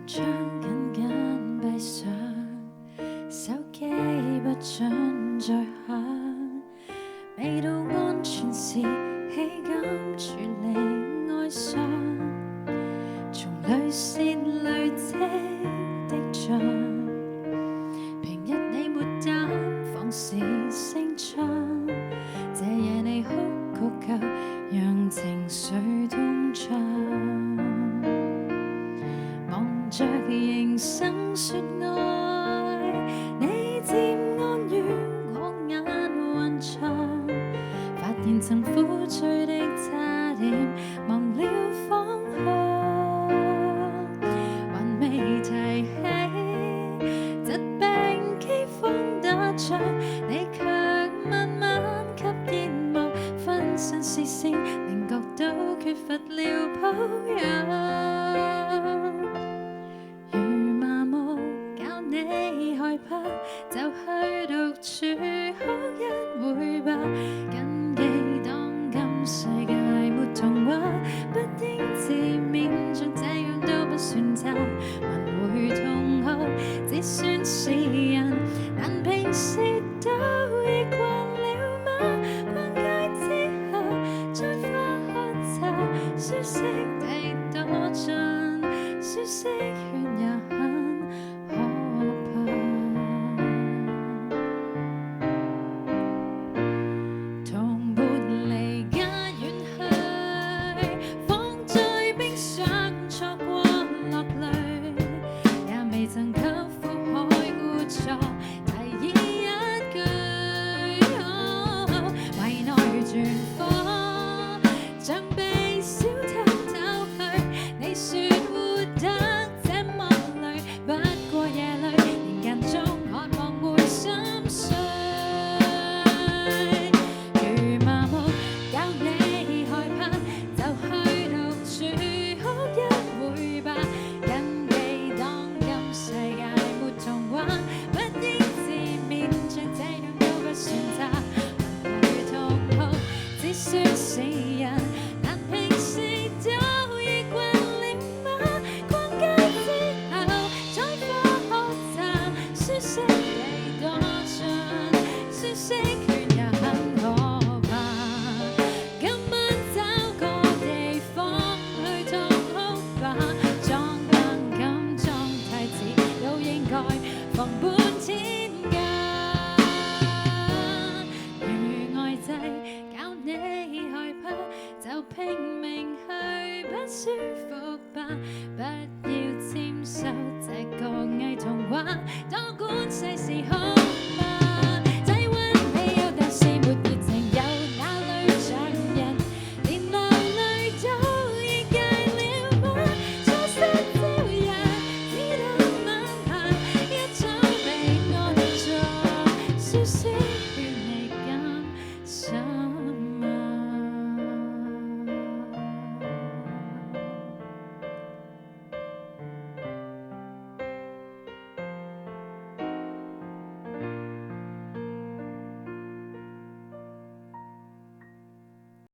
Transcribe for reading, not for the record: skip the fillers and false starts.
窗緊緊閉上，手機不准再響，未到安全時豈敢處理哀傷，從淚腺累積的像，平日你沒膽放肆聲張，這夜你哭哭夠，讓情緒通暢。望着凝生說愛，你漸安於我眼雲長，發現曾苦醉的差點忘了方向，還未提起疾病饑荒打仗，你卻慢慢給煙霧分散視線，令覺到缺乏了保養。你害怕就去獨處哭一會吧，謹記當今世界沒童話，不應自勉，像這樣都不算差，還會痛哭只算是人，但平時都已慣了嗎？逛街之後再花喝茶，舒適地躲進舒適圈也很放半天假，如愛制搞你害怕，就拼命去不舒服吧，不要簽收這個偽童話，多管世事好。